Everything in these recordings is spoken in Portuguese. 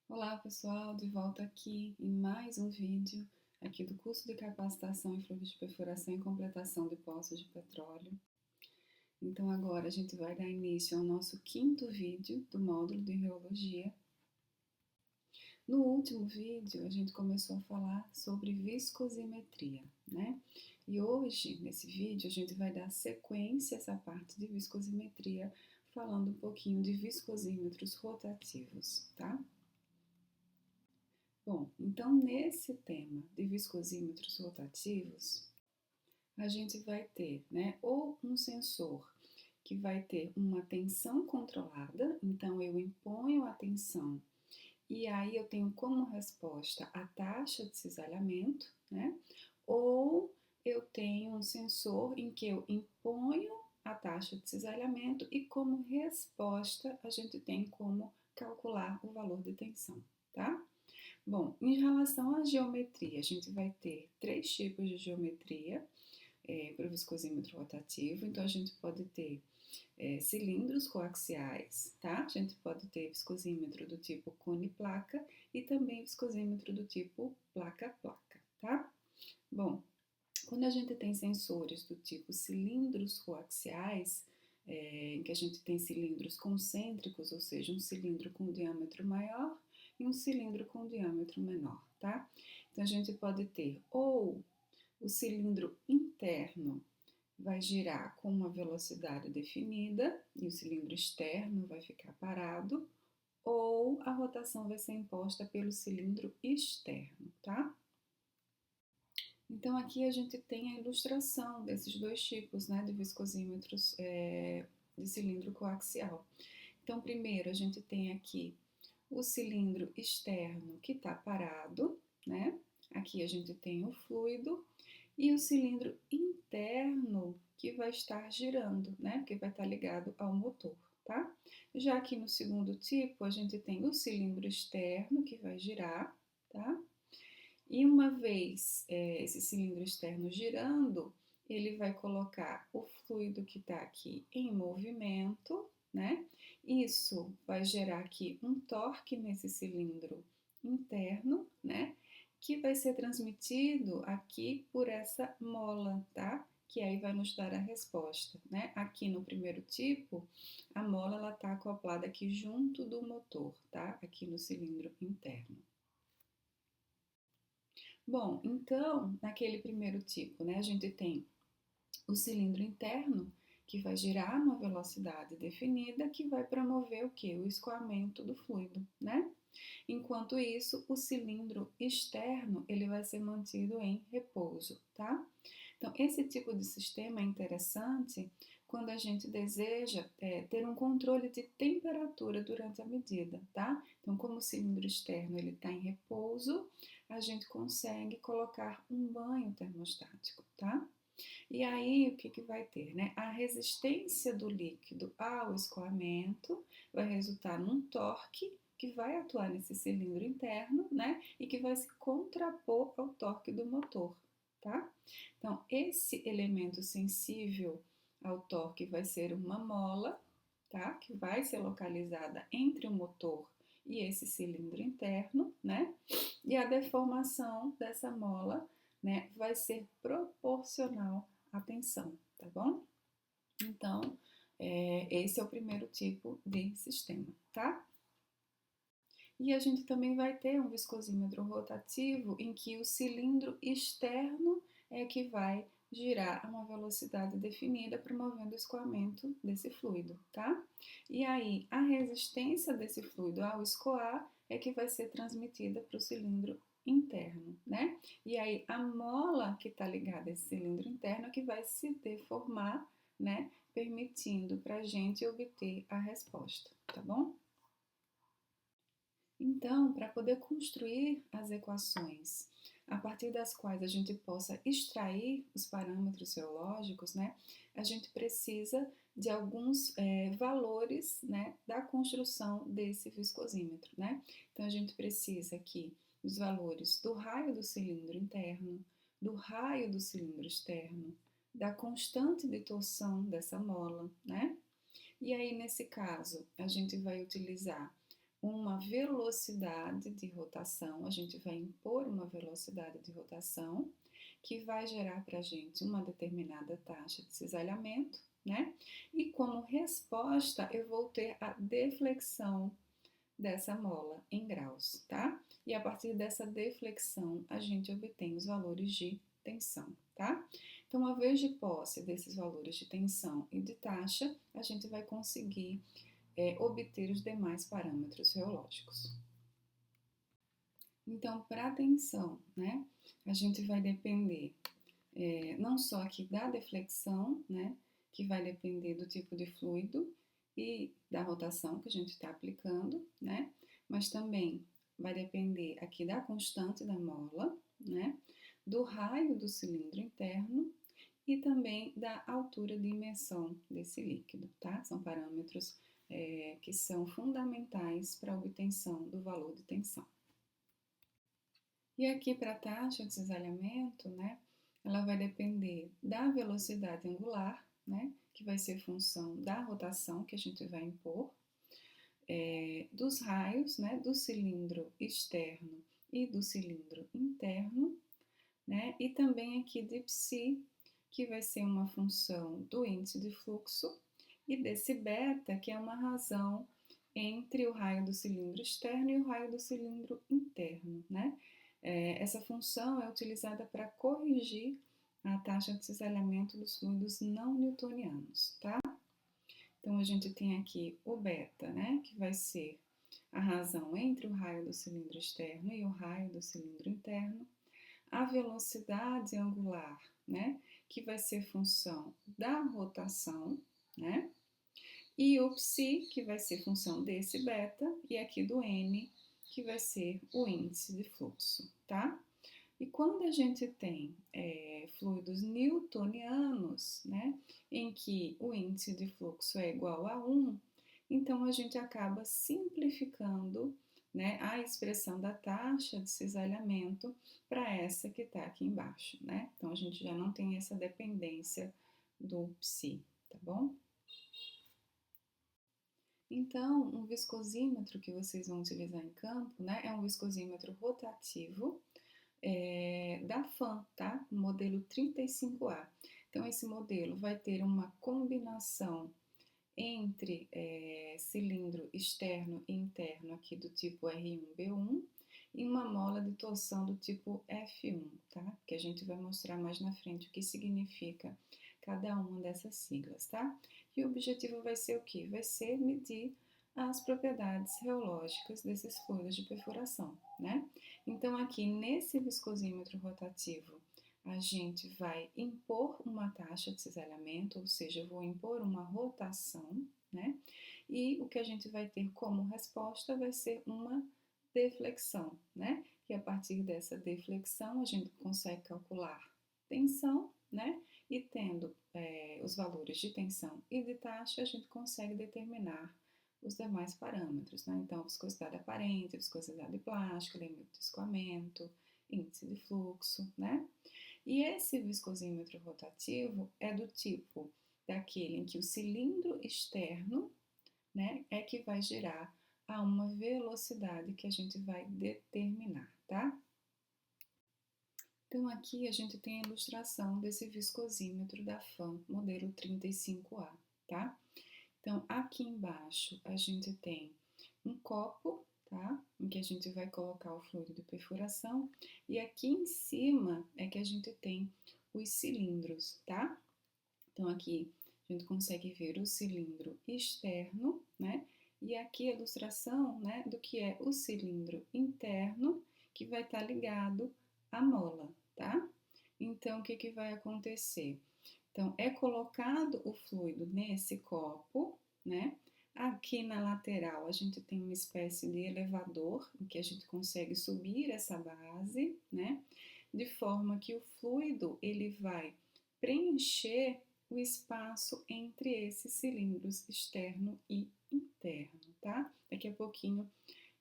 Olá pessoal, de volta aqui em mais um vídeo aqui do curso de capacitação em fluidos de perfuração e completação de poços de petróleo. Então agora a gente vai dar início ao nosso quinto vídeo do módulo de Geologia. No último vídeo a gente começou a falar sobre viscosimetria, né? E hoje, nesse vídeo, a gente vai dar sequência a essa parte de viscosimetria, falando um pouquinho de viscosímetros rotativos, tá? Bom, então nesse tema de viscosímetros rotativos, a gente vai ter, né, ou um sensor que vai ter uma tensão controlada, então eu imponho a tensão e aí eu tenho como resposta a taxa de cisalhamento, né? Ou eu tenho um sensor em que eu imponho a taxa de cisalhamento e como resposta a gente tem como calcular o valor de tensão, tá? Bom, em relação à geometria, a gente vai ter três tipos de geometria para o viscosímetro rotativo. Então, a gente pode ter cilindros coaxiais, tá? A gente pode ter viscosímetro do tipo cone-placa e também viscosímetro do tipo placa-placa, tá? Bom, quando a gente tem sensores do tipo cilindros coaxiais, em que a gente tem cilindros concêntricos, ou seja, um cilindro com um diâmetro maior e um cilindro com um diâmetro menor, tá? Então a gente pode ter ou o cilindro interno vai girar com uma velocidade definida e o cilindro externo vai ficar parado, ou a rotação vai ser imposta pelo cilindro externo, tá? Então, aqui a gente tem a ilustração desses dois tipos, né, de viscosímetros de cilindro coaxial. Então, primeiro a gente tem aqui o cilindro externo que está parado, né? Aqui a gente tem o fluido e o cilindro interno que vai estar girando, né? Que vai estar ligado ao motor, tá? Já aqui no segundo tipo, a gente tem o cilindro externo que vai girar, tá? E uma vez esse cilindro externo girando, ele vai colocar o fluido que está aqui em movimento, né? Isso vai gerar aqui um torque nesse cilindro interno, né? Que vai ser transmitido aqui por essa mola, tá? Que aí vai nos dar a resposta, né? Aqui no primeiro tipo, a mola ela tá acoplada aqui junto do motor, tá? Aqui no cilindro interno. Bom, então, naquele primeiro tipo, né, a gente tem o cilindro interno, que vai girar numa velocidade definida, que vai promover o quê? O escoamento do fluido, né? Enquanto isso, o cilindro externo, ele vai ser mantido em repouso, tá? Então, esse tipo de sistema é interessante quando a gente deseja ter um controle de temperatura durante a medida, tá? Então, como o cilindro externo ele está em repouso, a gente consegue colocar um banho termostático, tá? E aí, o que, que vai ter, né? A resistência do líquido ao escoamento vai resultar num torque que vai atuar nesse cilindro interno, né? E que vai se contrapor ao torque do motor, tá? Então, esse elemento sensível ao torque vai ser uma mola, tá? Que vai ser localizada entre o motor e esse cilindro interno, né? E a deformação dessa mola, né, vai ser proporcional à tensão, tá bom? Então, esse é o primeiro tipo de sistema, tá? E a gente também vai ter um viscosímetro rotativo em que o cilindro externo é que vai girar a uma velocidade definida, promovendo o escoamento desse fluido, tá? E aí, a resistência desse fluido ao escoar é que vai ser transmitida para o cilindro interno, né? E aí, a mola que está ligada a esse cilindro interno é que vai se deformar, né? Permitindo para a gente obter a resposta, tá bom? Então, para poder construir as equações a partir das quais a gente possa extrair os parâmetros geológicos, né, a gente precisa de alguns valores, né, da construção desse viscosímetro, né? Então, a gente precisa aqui dos valores do raio do cilindro interno, do raio do cilindro externo, da constante de torção dessa mola, né? E aí, nesse caso, a gente vai utilizar uma velocidade de rotação, a gente vai impor uma velocidade de rotação que vai gerar para a gente uma determinada taxa de cisalhamento, né? E como resposta, eu vou ter a deflexão dessa mola em graus, tá? E a partir dessa deflexão, a gente obtém os valores de tensão, tá? Então, uma vez de posse desses valores de tensão e de taxa, a gente vai conseguir obter os demais parâmetros reológicos. Então, para a tensão, né, a gente vai depender não só aqui da deflexão, né, que vai depender do tipo de fluido e da rotação que a gente está aplicando, né, mas também vai depender aqui da constante da mola, né, do raio do cilindro interno e também da altura de imersão desse líquido, tá? São parâmetros que são fundamentais para a obtenção do valor de tensão. E aqui para a taxa de cisalhamento, né, ela vai depender da velocidade angular, né, que vai ser função da rotação que a gente vai impor, dos raios, né, do cilindro externo e do cilindro interno, né, e também aqui de psi, que vai ser uma função do índice de fluxo, e desse beta, que é uma razão entre o raio do cilindro externo e o raio do cilindro interno, né? Essa função é utilizada para corrigir a taxa de cisalhamento dos fluidos não newtonianos, tá? Então, a gente tem aqui o beta, né, que vai ser a razão entre o raio do cilindro externo e o raio do cilindro interno, a velocidade angular, né, que vai ser função da rotação, né, e o psi, que vai ser função desse beta, e aqui do n, que vai ser o índice de fluxo, tá? E quando a gente tem fluidos newtonianos, né, em que o índice de fluxo é igual a 1, então a gente acaba simplificando, né, a expressão da taxa de cisalhamento para essa que está aqui embaixo, né? Então a gente já não tem essa dependência do psi, tá bom? Então, um viscosímetro que vocês vão utilizar em campo, né, é um viscosímetro rotativo da FAM, tá? Modelo 35A. Então, esse modelo vai ter uma combinação entre cilindro externo e interno aqui do tipo R1B1 e uma mola de torção do tipo F1, tá? Que a gente vai mostrar mais na frente o que significa cada uma dessas siglas, tá? E o objetivo vai ser o quê? Vai ser medir as propriedades reológicas desses fluidos de perfuração, né? Então, aqui nesse viscosímetro rotativo, a gente vai impor uma taxa de cisalhamento, ou seja, eu vou impor uma rotação, né? E o que a gente vai ter como resposta vai ser uma deflexão, né? E a partir dessa deflexão, a gente consegue calcular tensão, né? E tendo os valores de tensão e de taxa, a gente consegue determinar os demais parâmetros, né? Então, viscosidade aparente, viscosidade plástica, limite de escoamento, índice de fluxo, né? E esse viscosímetro rotativo é do tipo daquele em que o cilindro externo, né, é que vai girar a uma velocidade que a gente vai determinar, tá? Então, aqui a gente tem a ilustração desse viscosímetro da FAM, modelo 35A, tá? Então, aqui embaixo a gente tem um copo, tá? Em que a gente vai colocar o fluido de perfuração, e aqui em cima é que a gente tem os cilindros, tá? Então, aqui a gente consegue ver o cilindro externo, né? E aqui a ilustração, né, do que é o cilindro interno, que vai estar ligado à mola, tá? Então, o que que vai acontecer? Então, é colocado o fluido nesse copo, né? Aqui na lateral a gente tem uma espécie de elevador em que a gente consegue subir essa base, né? De forma que o fluido ele vai preencher o espaço entre esses cilindros externo e interno, tá? Daqui a pouquinho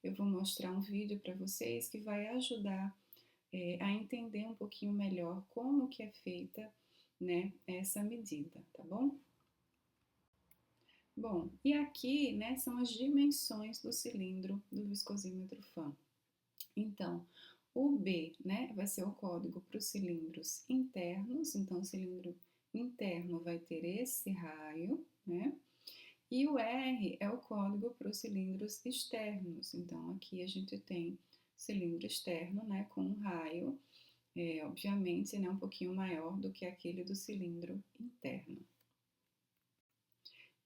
eu vou mostrar um vídeo para vocês que vai ajudar a entender um pouquinho melhor como que é feita, né, essa medida, tá bom? Bom, e aqui, né, são as dimensões do cilindro do viscosímetro FAM. Então, o B, né, vai ser o código para os cilindros internos. Então, o cilindro interno vai ter esse raio, né? E o R é o código para os cilindros externos. Então, aqui a gente tem cilindro externo, né, com um raio, obviamente, né, um pouquinho maior do que aquele do cilindro interno.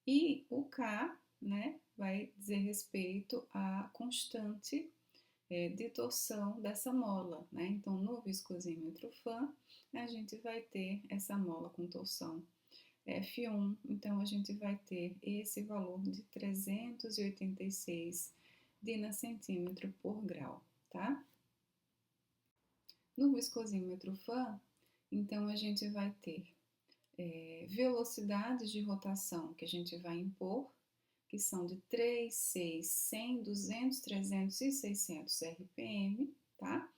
E o K, né, vai dizer respeito à constante de torção dessa mola, né? Então, no viscosímetro FAM, a gente vai ter essa mola com torção F1, então a gente vai ter esse valor de 386 de centímetro por grau, tá? No viscosímetro FAM, então a gente vai ter velocidades de rotação que a gente vai impor, que são de 3, 6, 100, 200, 300 e 600 RPM, tá?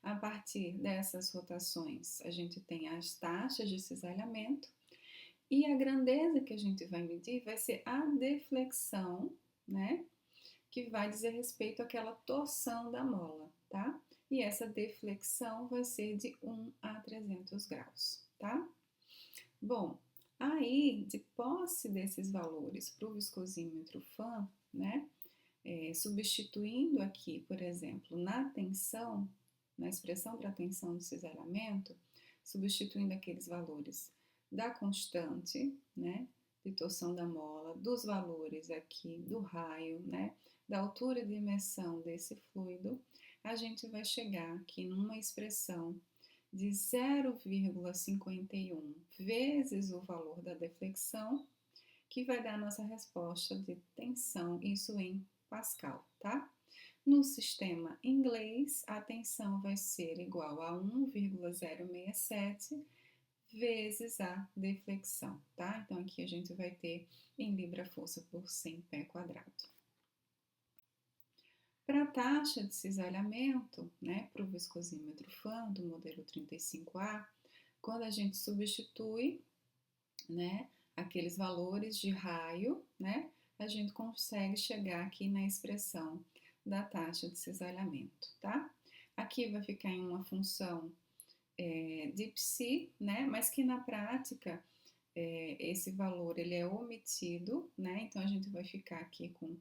A partir dessas rotações, a gente tem as taxas de cisalhamento e a grandeza que a gente vai medir vai ser a deflexão, né? Que vai dizer respeito àquela torção da mola, tá? E essa deflexão vai ser de 1 a 300 graus, tá? Bom, aí, de posse desses valores para o viscosímetro FAM, né? Substituindo aqui, por exemplo, na tensão, na expressão para tensão do cisalhamento, substituindo aqueles valores da constante, né, de torção da mola, dos valores aqui do raio, né, da altura de imersão desse fluido, a gente vai chegar aqui numa expressão de 0,51 vezes o valor da deflexão, que vai dar a nossa resposta de tensão, isso em Pascal, tá? No sistema inglês, a tensão vai ser igual a 1,067 vezes a deflexão, tá? Então, aqui a gente vai ter em libra força por 100 pé quadrado. Para a taxa de cisalhamento, né, para o viscosímetro FAM do modelo 35A, quando a gente substitui, né, aqueles valores de raio, né, a gente consegue chegar aqui na expressão da taxa de cisalhamento, tá? Aqui vai ficar em uma função de psi, né, mas que na prática esse valor ele é omitido, né, então a gente vai ficar aqui com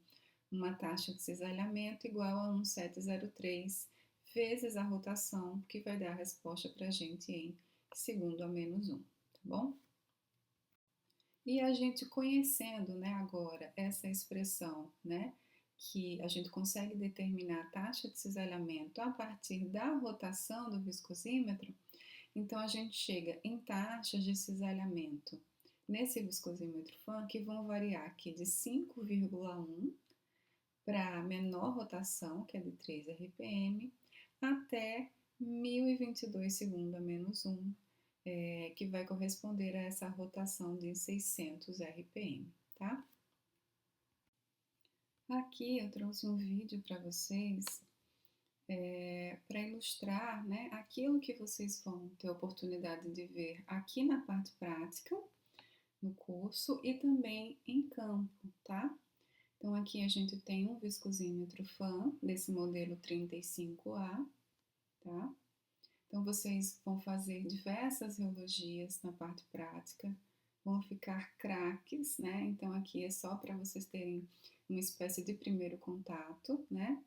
uma taxa de cisalhamento igual a 1,703 vezes a rotação, que vai dar a resposta para a gente em segundo a menos 1, tá bom? E a gente conhecendo, né, agora essa expressão, né, que a gente consegue determinar a taxa de cisalhamento a partir da rotação do viscosímetro, então a gente chega em taxas de cisalhamento nesse viscosímetro FAM que vão variar aqui de 5,1 para a menor rotação, que é de 3 RPM, até 1022 segundo a menos 1, que vai corresponder a essa rotação de 600 RPM, tá? Aqui eu trouxe um vídeo para vocês para ilustrar, né, aquilo que vocês vão ter oportunidade de ver aqui na parte prática, no curso e também em campo, tá? Então, aqui a gente tem um viscosímetro FAM desse modelo 35A, tá? Então, vocês vão fazer diversas reologias na parte prática, vão ficar craques, né? Então, aqui é só para vocês terem uma espécie de primeiro contato, né?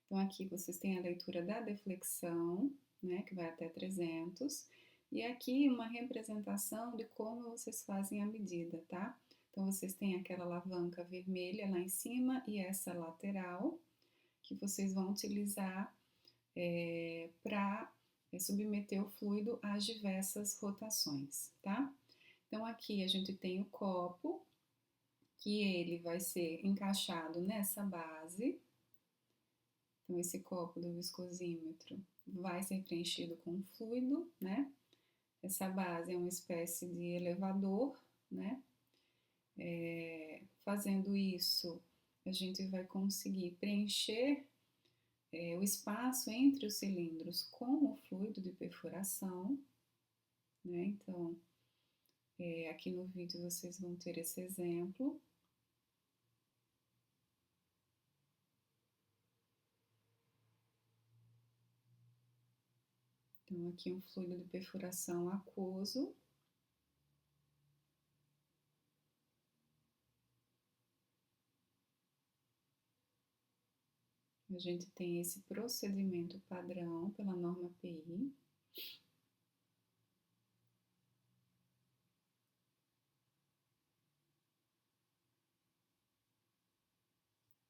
Então, aqui vocês têm a leitura da deflexão, né? Que vai até 300. E aqui uma representação de como vocês fazem a medida, tá? Então, vocês têm aquela alavanca vermelha lá em cima e essa lateral que vocês vão utilizar para submeter o fluido às diversas rotações, tá? Então, aqui a gente tem o copo, que ele vai ser encaixado nessa base. Então, esse copo do viscosímetro vai ser preenchido com fluido, né? Essa base é uma espécie de elevador, né? Fazendo isso, a gente vai conseguir preencher o espaço entre os cilindros com o fluido de perfuração, né? Então, aqui no vídeo vocês vão ter esse exemplo. Então, aqui um fluido de perfuração aquoso. A gente tem esse procedimento padrão pela norma PI.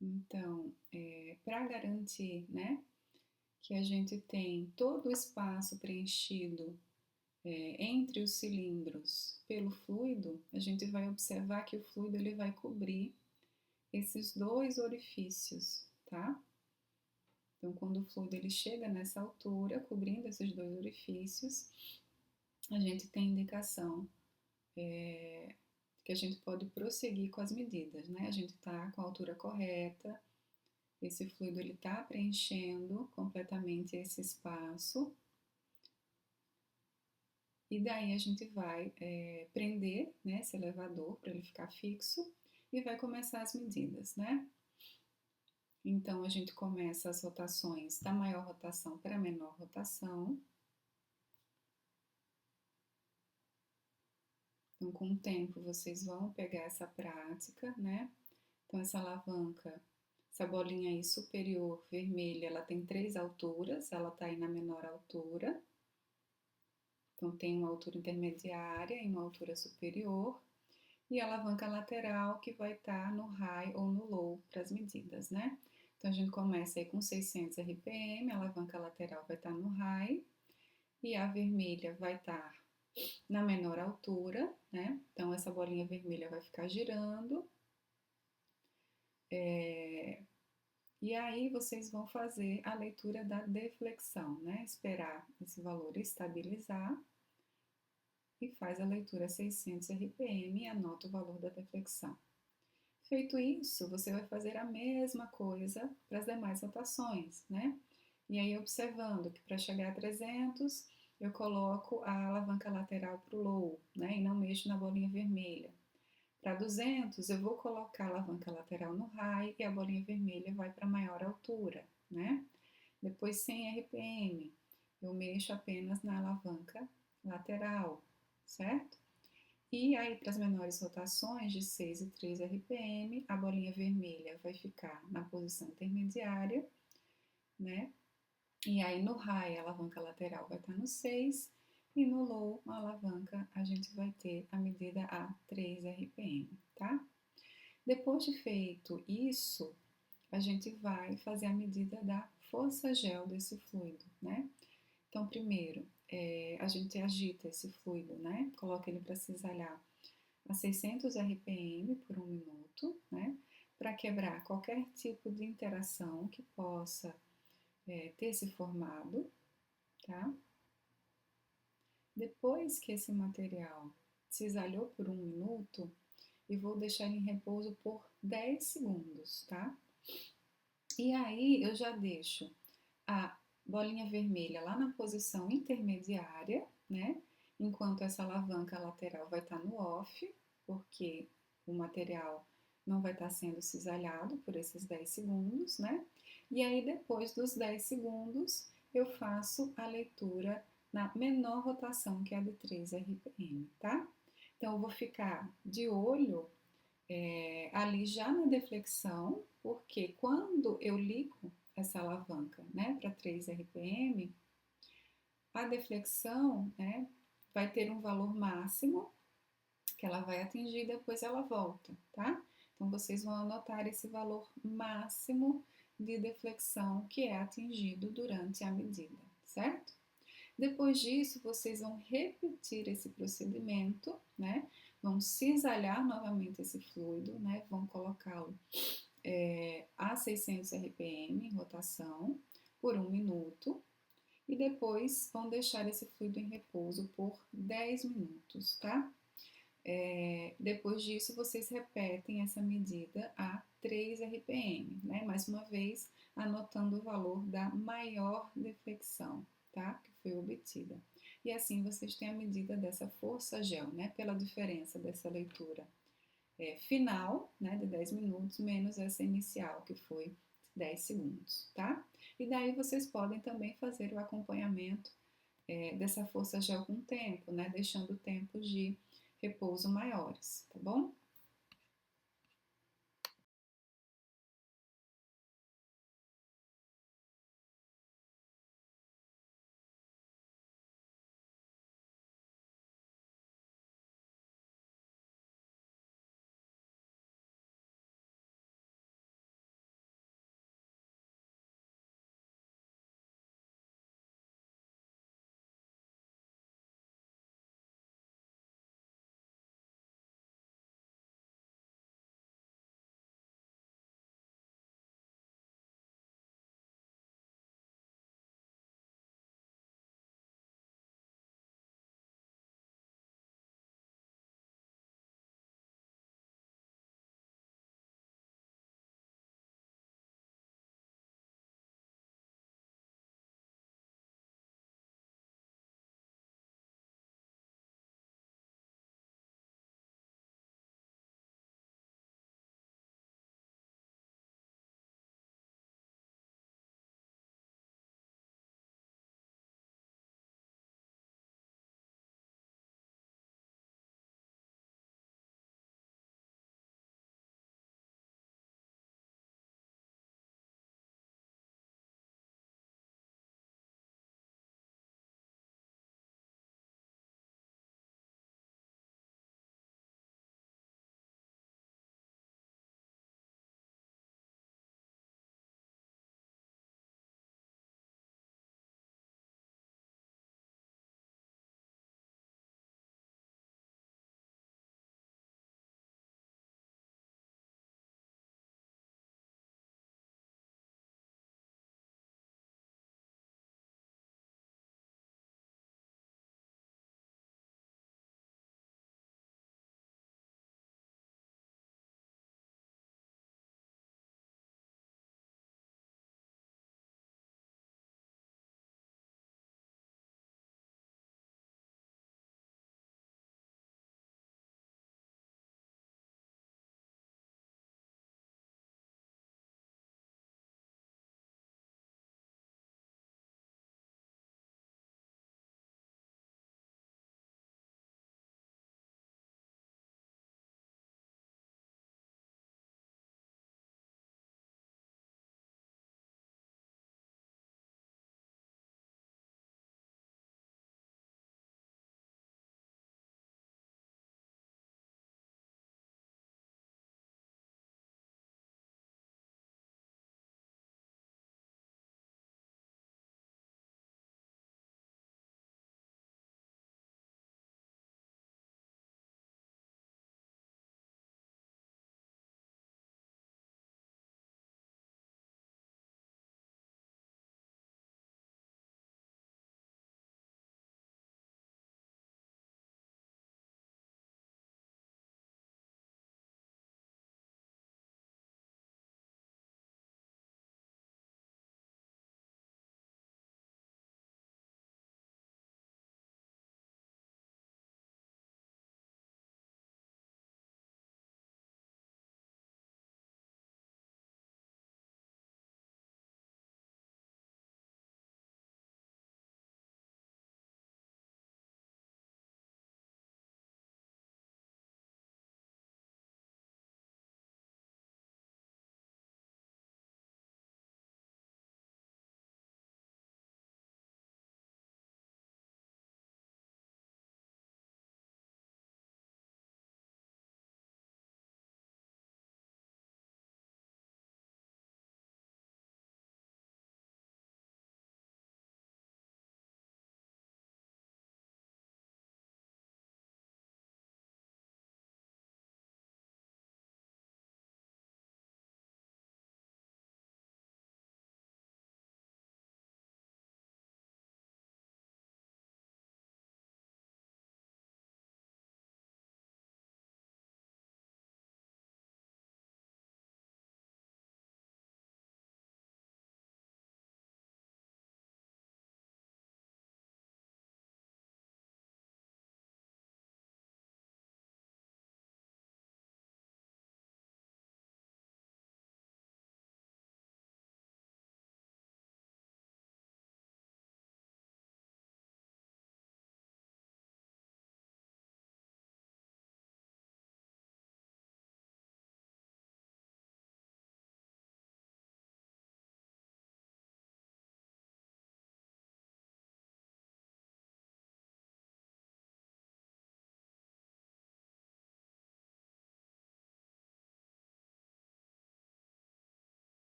Então, para garantir, né, que a gente tem todo o espaço preenchido entre os cilindros pelo fluido, a gente vai observar que o fluido ele vai cobrir esses dois orifícios, tá? Então, quando o fluido ele chega nessa altura, cobrindo esses dois orifícios, a gente tem indicação que a gente pode prosseguir com as medidas, né? A gente está com a altura correta, esse fluido ele está preenchendo completamente esse espaço. E daí a gente vai prender, né, esse elevador para ele ficar fixo e vai começar as medidas, né? Então a gente começa as rotações da maior rotação para a menor rotação. Então, com o tempo, vocês vão pegar essa prática, né? Então, essa alavanca, essa bolinha aí superior, vermelha, ela tem 3 alturas, ela tá aí na menor altura. Então, tem uma altura intermediária e uma altura superior. E a alavanca lateral, que vai estar no high ou no low para as medidas, né? Então, a gente começa aí com 600 RPM, a alavanca lateral vai estar no high. E a vermelha vai estar na menor altura, né? Então, essa bolinha vermelha vai ficar girando. E aí, vocês vão fazer a leitura da deflexão, né? Esperar esse valor estabilizar e faz a leitura 600 RPM e anota o valor da deflexão. Feito isso, você vai fazer a mesma coisa para as demais rotações, né? E aí, observando que para chegar a 300, eu coloco a alavanca lateral para o low, né? E não mexo na bolinha vermelha. Para 200, eu vou colocar a alavanca lateral no high e a bolinha vermelha vai para maior altura, né? Depois, 100 RPM, eu mexo apenas na alavanca lateral, certo? E aí, para as menores rotações, de 6 e 3 RPM, a bolinha vermelha vai ficar na posição intermediária, né? E aí, no high, a alavanca lateral vai estar no 6, e no low, a alavanca, a gente vai ter a medida a 3 RPM, tá? Depois de feito isso, a gente vai fazer a medida da força gel desse fluido, né? Então, primeiro, a gente agita esse fluido, né? Coloca ele para cisalhar a 600 RPM por 1 minuto, né? Para quebrar qualquer tipo de interação que possa ter se formado, tá? Depois que esse material cisalhou por 1 minuto, eu vou deixar ele em repouso por 10 segundos, tá? E aí eu já deixo a bolinha vermelha lá na posição intermediária, né? Enquanto essa alavanca lateral vai estar no off, porque o material não vai estar sendo cisalhado por esses 10 segundos, né? E aí depois dos 10 segundos eu faço a leitura na menor rotação, que é a de 3 RPM, tá? Então eu vou ficar de olho ali já na deflexão, porque quando eu ligo essa alavanca, né, para 3 RPM, a deflexão, né, vai ter um valor máximo que ela vai atingir e depois ela volta, tá? Então vocês vão anotar esse valor máximo de deflexão que é atingido durante a medida, certo? Depois disso, vocês vão repetir esse procedimento, né? Vão cisalhar novamente esse fluido, né? Vão colocá-lo a 600 RPM em rotação por 1 minuto e depois vão deixar esse fluido em repouso por 10 minutos, tá? Depois disso, vocês repetem essa medida a 3 RPM, né? Mais uma vez, anotando o valor da maior deflexão, tá? Que foi obtida. E assim vocês têm a medida dessa força gel, né? Pela diferença dessa leitura final, né? De 10 minutos, menos essa inicial, que foi 10 segundos, tá? E daí vocês podem também fazer o acompanhamento dessa força G algum tempo, né? Deixando tempos de repouso maiores, tá bom?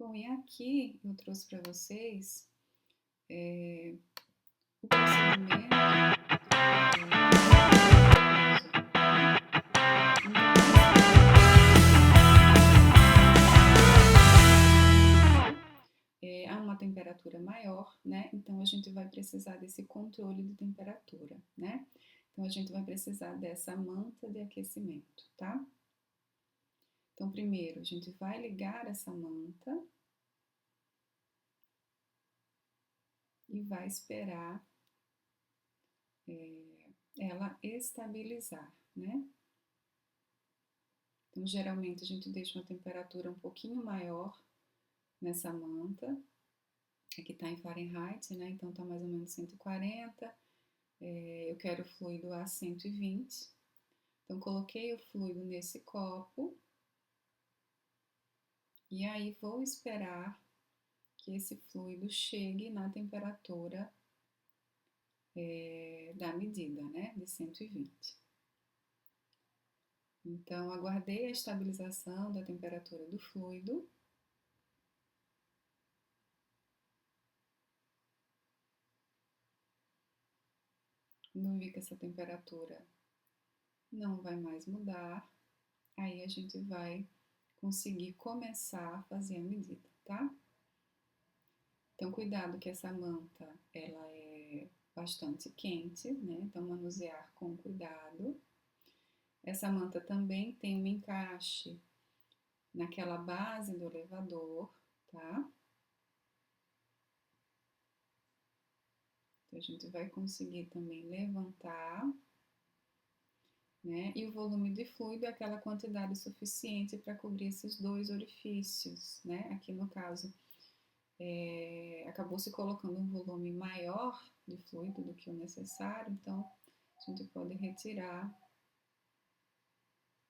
Bom, e aqui eu trouxe para vocês o procedimento a uma temperatura maior, né? Então a gente vai precisar desse controle de temperatura, né? Então a gente vai precisar dessa manta de aquecimento, tá? Então primeiro a gente vai ligar essa manta e vai esperar ela estabilizar, né? Então geralmente a gente deixa uma temperatura um pouquinho maior nessa manta. Aqui tá em Fahrenheit, né? Então tá mais ou menos 140. Eu quero o fluido a 120. Então coloquei o fluido nesse copo e aí vou esperar que esse fluido chegue na temperatura da medida, né? De 120. Então aguardei a estabilização da temperatura do fluido. Quando vi que essa temperatura não vai mais mudar, aí a gente vai conseguir começar a fazer a medida, tá? Então, cuidado que essa manta, ela é bastante quente, né? Então, manusear com cuidado. Essa manta também tem um encaixe naquela base do elevador, tá? Então, a gente vai conseguir também levantar, né? E o volume de fluido é aquela quantidade suficiente para cobrir esses dois orifícios, né? Aqui no caso, acabou se colocando um volume maior de fluido do que o necessário, então a gente pode retirar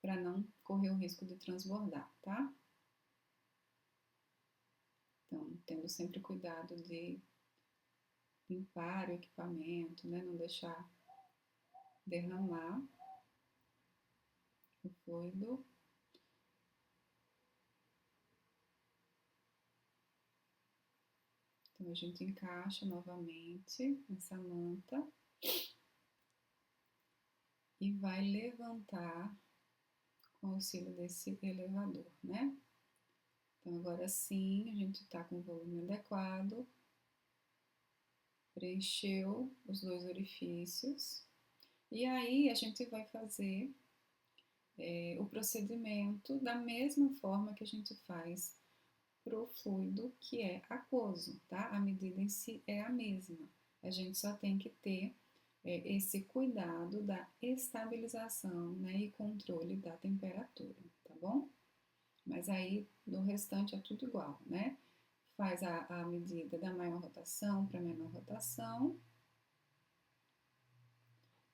para não correr o risco de transbordar, tá? Então, tendo sempre cuidado de limpar o equipamento, né? Não deixar derramar o fluido. Então, a gente encaixa novamente essa manta e vai levantar com o auxílio desse elevador, né? Então, agora sim, a gente está com o volume adequado, preencheu os dois orifícios, e aí a gente vai fazer o procedimento da mesma forma que a gente faz para o fluido que é aquoso, tá? A medida em si é a mesma. A gente só tem que ter esse cuidado da estabilização, né, e controle da temperatura, tá bom? Mas aí no restante é tudo igual, né? Faz a medida da maior rotação para menor rotação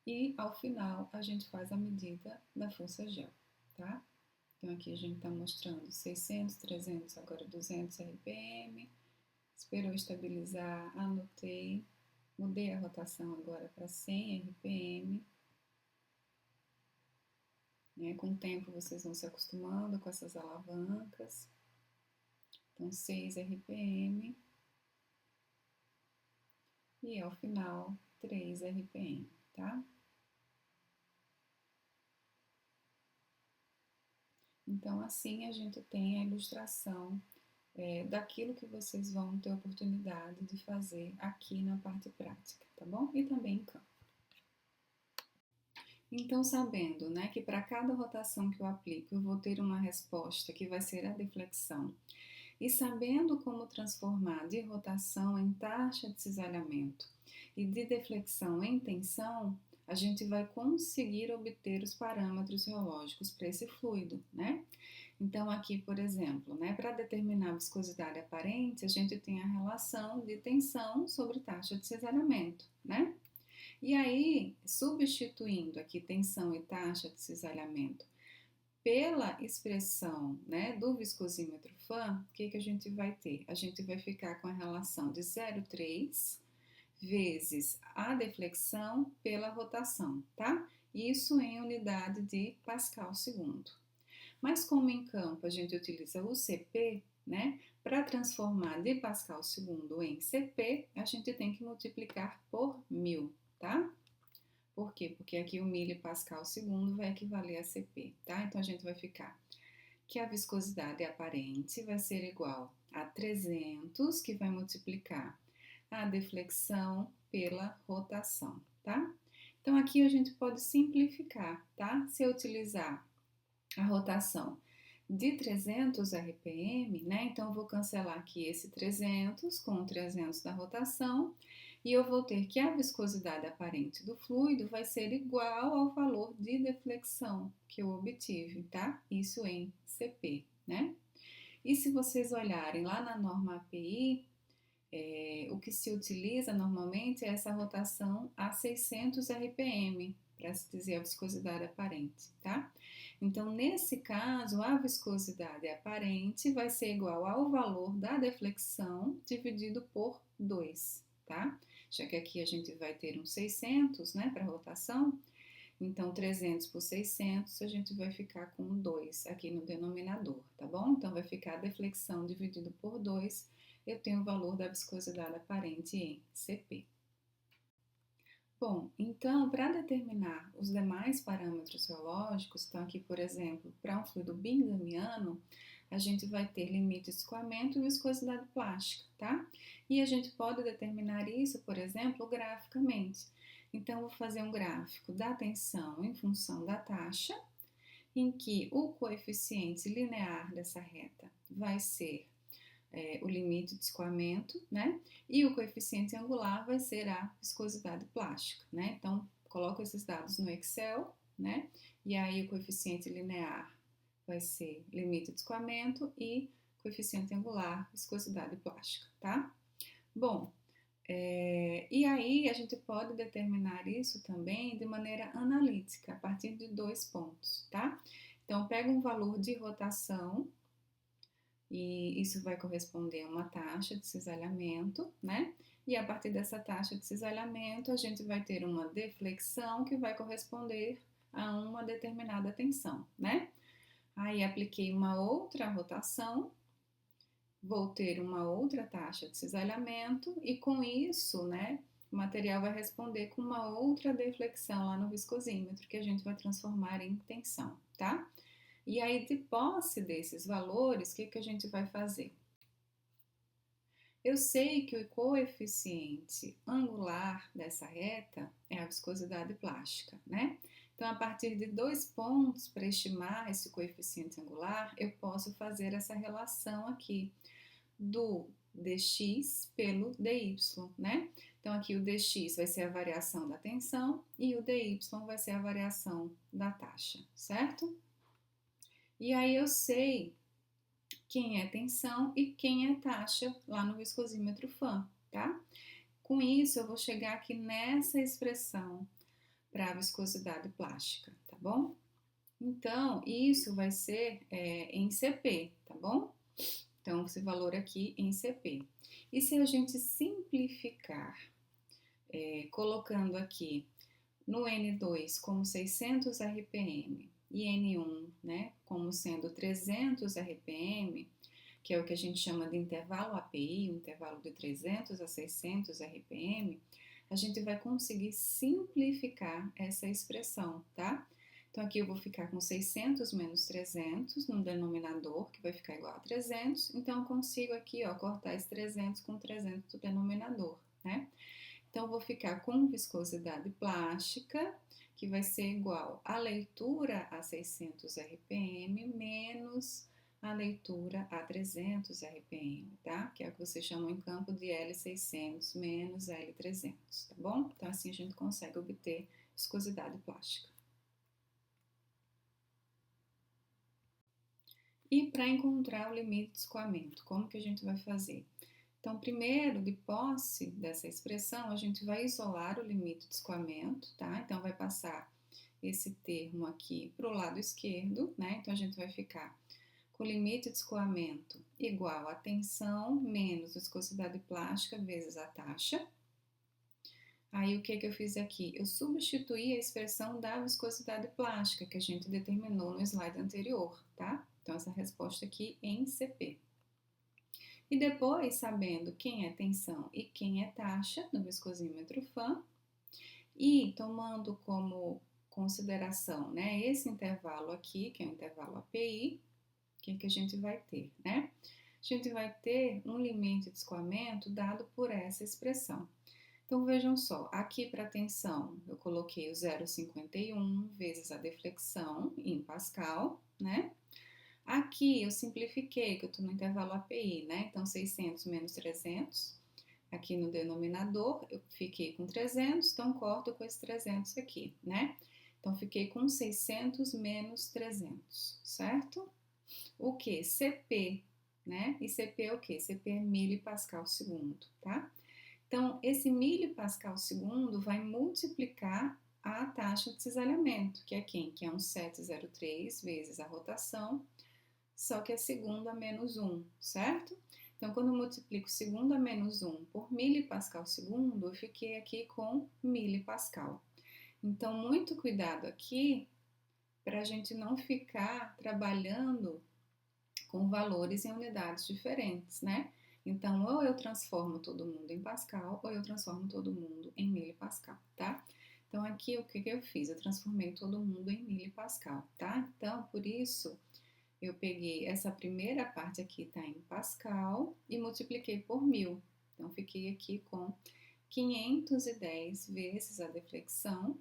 e ao final a gente faz a medida da força G, tá? Então aqui a gente está mostrando 600, 300, agora 200 RPM. Esperou estabilizar, anotei, mudei a rotação agora para 100 RPM. Né? Com o tempo vocês vão se acostumando com essas alavancas. Então 6 RPM. E ao final 3 RPM, tá? Então assim a gente tem a ilustração daquilo que vocês vão ter oportunidade de fazer aqui na parte prática, tá bom? E também em campo. Então, sabendo, né, que para cada rotação que eu aplico, eu vou ter uma resposta que vai ser a deflexão, e sabendo como transformar de rotação em taxa de cisalhamento e de deflexão em tensão, a gente vai conseguir obter os parâmetros reológicos para esse fluido, né? Então, aqui, por exemplo, né, para determinar a viscosidade aparente, a gente tem a relação de tensão sobre taxa de cisalhamento, né? E aí, substituindo aqui tensão e taxa de cisalhamento pela expressão, né, do viscosímetro Fan, o que a gente vai ter? A gente vai ficar com a relação de 0,3 vezes a deflexão pela rotação, tá? Isso em unidade de Pascal segundo. Mas como em campo a gente utiliza o CP, né? Para transformar de Pascal segundo em CP, a gente tem que multiplicar por 1000, tá? Por quê? Porque aqui o milipascal segundo vai equivaler a CP, tá? Então a gente vai ficar que a viscosidade aparente vai ser igual a 300, que vai multiplicar a deflexão pela rotação, tá? Então aqui a gente pode simplificar, tá? Se eu utilizar a rotação de 300 RPM, né? Então eu vou cancelar aqui esse 300 com o 300 da rotação e eu vou ter que a viscosidade aparente do fluido vai ser igual ao valor de deflexão que eu obtive, tá? Isso em CP, né? E se vocês olharem lá na norma API, o que se utiliza normalmente é essa rotação a 600 RPM, para se dizer a viscosidade aparente, tá? Então, nesse caso, a viscosidade aparente vai ser igual ao valor da deflexão dividido por 2, tá? Já que aqui a gente vai ter um 600, né, para rotação, então 300 por 600 a gente vai ficar com 2 aqui no denominador, tá bom? Então, vai ficar a deflexão dividido por 2, eu tenho o valor da viscosidade aparente em CP. Bom, então, para determinar os demais parâmetros geológicos, então aqui, por exemplo, para um fluido bingamiano, a gente vai ter limite de escoamento e viscosidade plástica, tá? E a gente pode determinar isso, por exemplo, graficamente. Então, vou fazer um gráfico da tensão em função da taxa, em que o coeficiente linear dessa reta vai ser o limite de escoamento, né? E o coeficiente angular vai ser a viscosidade plástica, né? Então, coloco esses dados no Excel, né? E aí o coeficiente linear vai ser limite de escoamento e coeficiente angular, viscosidade plástica, tá? Bom, e aí a gente pode determinar isso também de maneira analítica, a partir de 2 pontos, tá? Então, pega um valor de rotação, e isso vai corresponder a uma taxa de cisalhamento, né? E a partir dessa taxa de cisalhamento, a gente vai ter uma deflexão que vai corresponder a uma determinada tensão, né? Aí apliquei uma outra rotação, vou ter uma outra taxa de cisalhamento e com isso, né, o material vai responder com uma outra deflexão lá no viscosímetro que a gente vai transformar em tensão, tá? E aí, de posse desses valores, o que a gente vai fazer? Eu sei que o coeficiente angular dessa reta é a viscosidade plástica, né? Então, a partir de 2 pontos para estimar esse coeficiente angular, eu posso fazer essa relação aqui do dx pelo dy, né? Então, aqui o dx vai ser a variação da tensão e o dy vai ser a variação da taxa, certo? E aí eu sei quem é tensão e quem é taxa lá no viscosímetro FAM, tá? Com isso, eu vou chegar aqui nessa expressão para a viscosidade plástica, tá bom? Então, isso vai ser em CP, tá bom? Então, esse valor aqui em CP. E se a gente simplificar, colocando aqui no N2 como 600 RPM e N1, né, como sendo 300 RPM, que é o que a gente chama de intervalo API, um intervalo de 300 a 600 RPM, a gente vai conseguir simplificar essa expressão, tá? Então, aqui eu vou ficar com 600 menos 300 no denominador, que vai ficar igual a 300. Então, eu consigo aqui, ó, cortar esse 300 com 300 do denominador, né? Então, eu vou ficar com viscosidade plástica, que vai ser igual a leitura a 600 RPM menos a leitura a 300 RPM, tá? Que é o que vocês chamam em campo de L600 menos L300, tá bom? Então, assim a gente consegue obter viscosidade plástica. E para encontrar o limite de escoamento, como que a gente vai fazer? Então, primeiro, de posse dessa expressão, a gente vai isolar o limite de escoamento, tá? Então, vai passar esse termo aqui para o lado esquerdo, né? Então, a gente vai ficar com o limite de escoamento igual a tensão menos viscosidade plástica vezes a taxa. Aí o que eu fiz aqui? Eu substituí a expressão da viscosidade plástica que a gente determinou no slide anterior, tá? Então essa resposta aqui em CP. E depois, sabendo quem é tensão e quem é taxa no viscosímetro FAM, e tomando como consideração, né, esse intervalo aqui, que é o intervalo API, o que a gente vai ter, né? A gente vai ter um limite de escoamento dado por essa expressão. Então, vejam só, aqui para a tensão, eu coloquei o 0,51 vezes a deflexão em Pascal, né? Aqui eu simplifiquei, que eu estou no intervalo API, né? Então, 600 menos 300. Aqui no denominador, eu fiquei com 300, então corto com esse 300 aqui, né? Então, fiquei com 600 menos 300, certo? O que? CP, né? E CP é o que? CP é milipascal segundo, tá? Então, esse milipascal segundo vai multiplicar a taxa de cisalhamento, que é quem? Que é um 703 vezes a rotação, só que é segundo a menos 1, certo? Então, quando eu multiplico segundo a menos 1 por milipascal segundo, eu fiquei aqui com milipascal. Então, muito cuidado aqui para a gente não ficar trabalhando com valores em unidades diferentes, né? Então, ou eu transformo todo mundo em Pascal, ou eu transformo todo mundo em milipascal, tá? Então, aqui o que eu fiz? Eu transformei todo mundo em milipascal, tá? Então, por isso, eu peguei essa primeira parte aqui, tá em Pascal, e multipliquei por 1000. Então, fiquei aqui com 510 vezes a deflexão,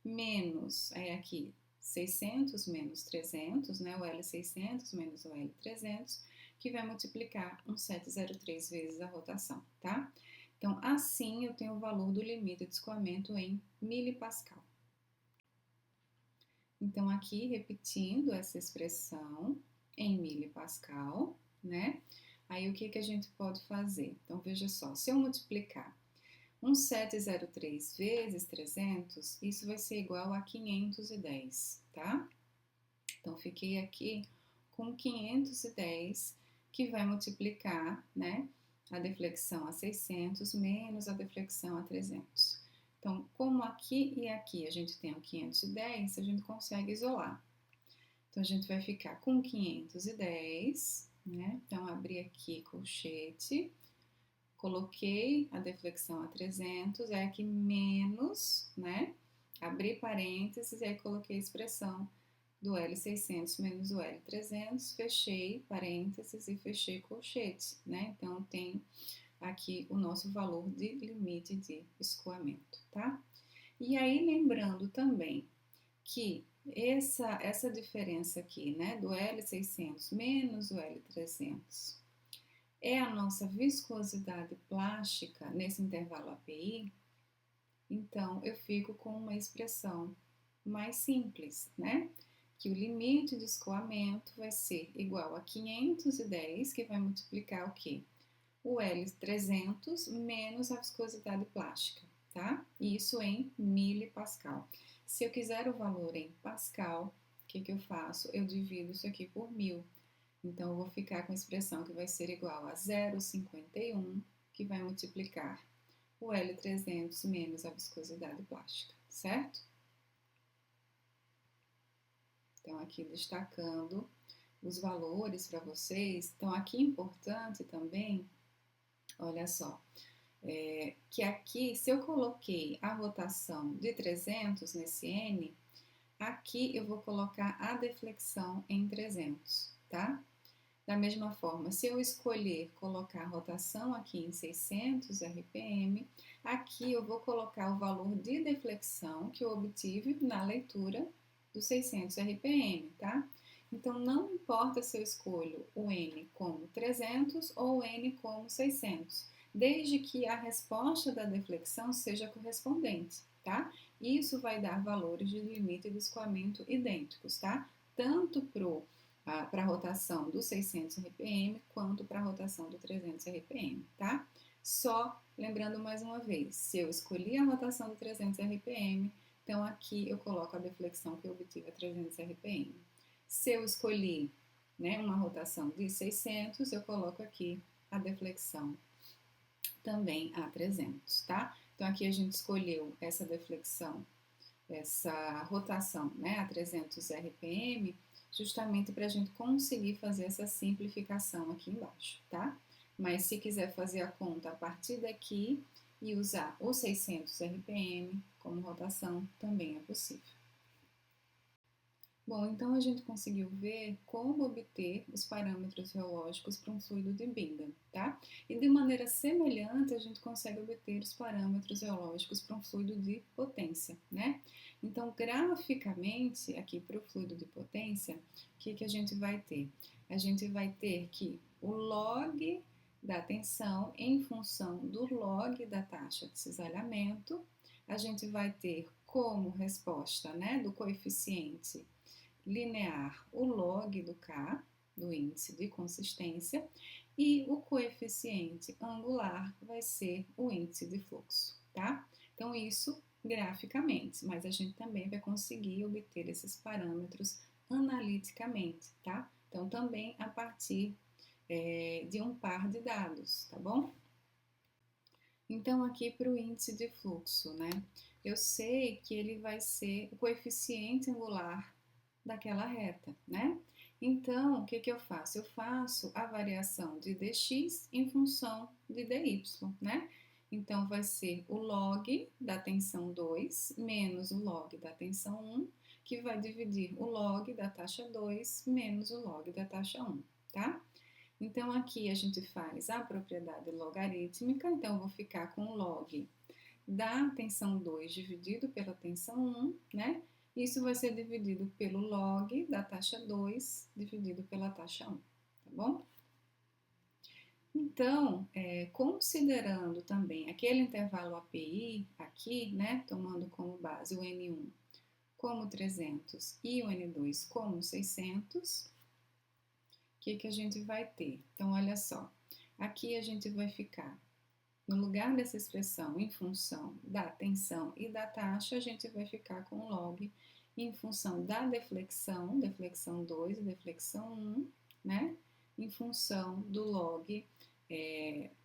menos, aí aqui, 600 menos 300, né, o L600 menos o L300, que vai multiplicar um 703 vezes a rotação, tá? Então, assim eu tenho o valor do limite de escoamento em milipascal. Então, aqui, repetindo essa expressão em milipascal, né? Aí, o que a gente pode fazer? Então, veja só, se eu multiplicar 703 vezes 300, isso vai ser igual a 510, tá? Então, fiquei aqui com 510, que vai multiplicar, né, a deflexão a 600 menos a deflexão a 300. Então, como aqui e aqui a gente tem o 510, a gente consegue isolar. Então, a gente vai ficar com 510, né? Então, abri aqui colchete, coloquei a deflexão a 300, é aqui menos, né? Abri parênteses e aí coloquei a expressão do L600 menos o L300, fechei parênteses e fechei colchete, né? Então, tem aqui o nosso valor de limite de escoamento, tá? E aí, lembrando também que essa diferença aqui, né, do L600 menos o L300, é a nossa viscosidade plástica nesse intervalo API, então eu fico com uma expressão mais simples, né? Que o limite de escoamento vai ser igual a 510, que vai multiplicar o quê? O L300 menos a viscosidade plástica, tá? Isso em milipascal. Se eu quiser o valor em pascal, o que eu faço? Eu divido isso aqui por 1000. Então, eu vou ficar com a expressão que vai ser igual a 0,51, que vai multiplicar o L300 menos a viscosidade plástica, certo? Então, aqui destacando os valores para vocês. Então, aqui importante também, olha só, que aqui, se eu coloquei a rotação de 300 nesse N, aqui eu vou colocar a deflexão em 300, tá? Da mesma forma, se eu escolher colocar a rotação aqui em 600 RPM, aqui eu vou colocar o valor de deflexão que eu obtive na leitura dos 600 RPM, tá? Então, não importa se eu escolho o N como 300 ou o N como 600, desde que a resposta da deflexão seja correspondente, tá? Isso vai dar valores de limite de escoamento idênticos, tá? Tanto para a rotação do 600 RPM quanto para a rotação do 300 RPM, tá? Só lembrando mais uma vez, se eu escolhi a rotação do 300 RPM, então aqui eu coloco a deflexão que eu obtive a 300 RPM. Se eu escolhi, né, uma rotação de 600, eu coloco aqui a deflexão também a 300, tá? Então, aqui a gente escolheu essa deflexão, essa rotação, né, a 300 RPM, justamente para a gente conseguir fazer essa simplificação aqui embaixo, tá? Mas se quiser fazer a conta a partir daqui e usar o 600 RPM como rotação, também é possível. Bom, então a gente conseguiu ver como obter os parâmetros geológicos para um fluido de Bingham, tá? E de maneira semelhante a gente consegue obter os parâmetros geológicos para um fluido de potência, né? Então, graficamente, aqui para o fluido de potência, o que a gente vai ter? A gente vai ter que o log da tensão em função do log da taxa de cisalhamento, a gente vai ter como resposta, né, do coeficiente linear o log do K, do índice de consistência, e o coeficiente angular vai ser o índice de fluxo, tá? Então, isso graficamente, mas a gente também vai conseguir obter esses parâmetros analiticamente, tá? Então, também a partir de um par de dados, tá bom? Então, aqui para o índice de fluxo, né? Eu sei que ele vai ser o coeficiente angular daquela reta, né? Então, o que eu faço? Eu faço a variação de dx em função de dy, né? Então, vai ser o log da tensão 2 menos o log da tensão 1, que vai dividir o log da taxa 2 menos o log da taxa 1, tá? Então, aqui a gente faz a propriedade logarítmica, então eu vou ficar com o log da tensão 2 dividido pela tensão 1, né? Isso vai ser dividido pelo log da taxa 2 dividido pela taxa 1, tá bom? Então, considerando também aquele intervalo API aqui, né, tomando como base o N1 como 300 e o N2 como 600, o que a gente vai ter? Então, olha só, aqui a gente vai ficar, no lugar dessa expressão em função da tensão e da taxa, a gente vai ficar com o log em função da deflexão, deflexão 2 e deflexão 1, né? Em função do log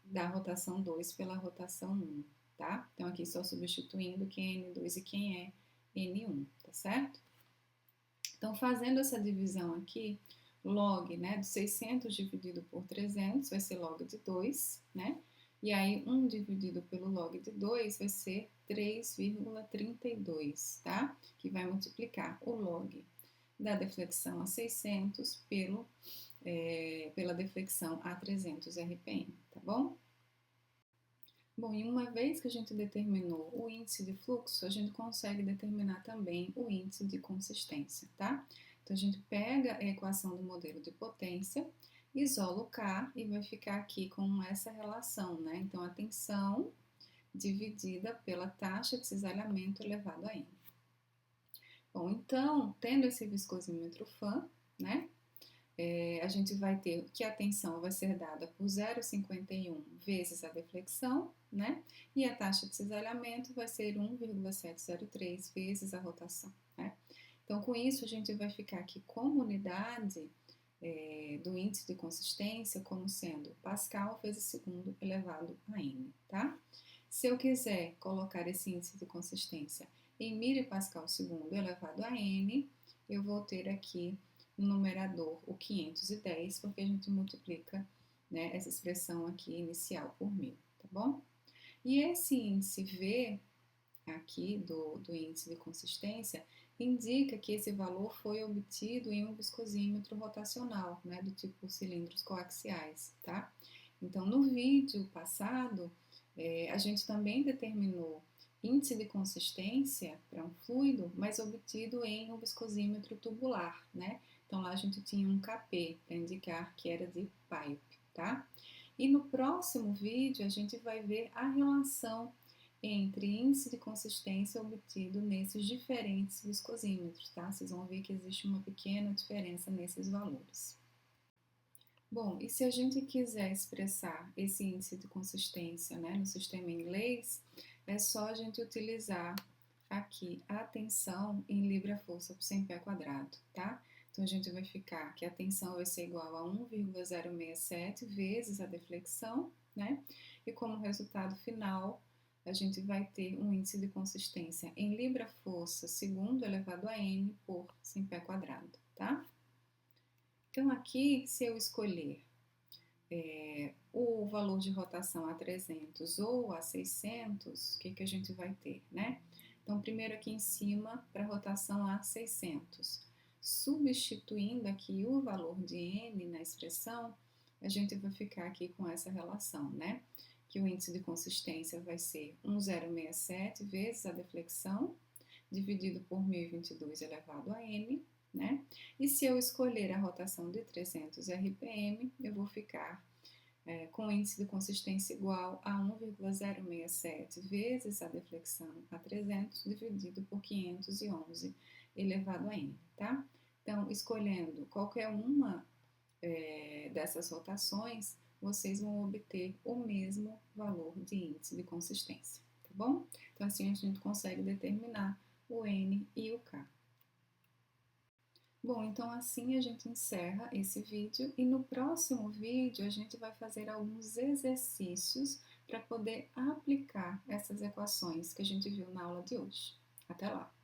da rotação 2 pela rotação 1, tá? Então, aqui só substituindo quem é N2 e quem é N1, tá certo? Então, fazendo essa divisão aqui, log, né, de 600 dividido por 300 vai ser log de 2, né? E aí, 1 dividido pelo log de 2 vai ser 3,32, tá? Que vai multiplicar o log da deflexão a 600 pela deflexão a 300 RPM, tá bom? Bom, e uma vez que a gente determinou o índice de fluxo, a gente consegue determinar também o índice de consistência, tá? Então, a gente pega a equação do modelo de potência, isola o K e vai ficar aqui com essa relação, né? Então, a tensão dividida pela taxa de cisalhamento elevado a N. Bom, então, tendo esse viscosímetro Φ, né? A gente vai ter que a tensão vai ser dada por 0,51 vezes a deflexão, né? E a taxa de cisalhamento vai ser 1,703 vezes a rotação, né? Então, com isso, a gente vai ficar aqui como unidade do índice de consistência como sendo Pascal vezes segundo elevado a N, tá? Se eu quiser colocar esse índice de consistência em milipascal segundo elevado a N, eu vou ter aqui no numerador o 510, porque a gente multiplica, né, essa expressão aqui inicial por 1000, tá bom? E esse índice V aqui do índice de consistência indica que esse valor foi obtido em um viscosímetro rotacional, né, do tipo cilindros coaxiais, tá? Então, no vídeo passado, a gente também determinou índice de consistência para um fluido, mas obtido em um viscosímetro tubular, né? Então, lá a gente tinha um Kp para indicar que era de pipe, tá? E no próximo vídeo, a gente vai ver a relação entre índice de consistência obtido nesses diferentes viscosímetros, tá? Vocês vão ver que existe uma pequena diferença nesses valores. Bom, e se a gente quiser expressar esse índice de consistência, né, no sistema inglês, é só a gente utilizar aqui a tensão em libra-força por 100 pé quadrado, tá? Então, a gente vai ficar que a tensão vai ser igual a 1,067 vezes a deflexão, né? E como resultado final, a gente vai ter um índice de consistência em libra-força segundo elevado a n por 100 pé quadrado, tá? Então, aqui, se eu escolher o valor de rotação a 300 ou a 600, o que a gente vai ter, né? Então, primeiro aqui em cima, para rotação a 600. Substituindo aqui o valor de n na expressão, a gente vai ficar aqui com essa relação, né? Que o índice de consistência vai ser 1067 vezes a deflexão, dividido por 1022 elevado a n, né? E se eu escolher a rotação de 300 RPM, eu vou ficar com o índice de consistência igual a 1,067 vezes a deflexão a 300 dividido por 511 elevado a n, tá? Então, escolhendo qualquer uma dessas rotações, vocês vão obter o mesmo valor de índice de consistência, tá bom? Então, assim a gente consegue determinar o N e o K. Bom, então assim a gente encerra esse vídeo e no próximo vídeo a gente vai fazer alguns exercícios para poder aplicar essas equações que a gente viu na aula de hoje. Até lá!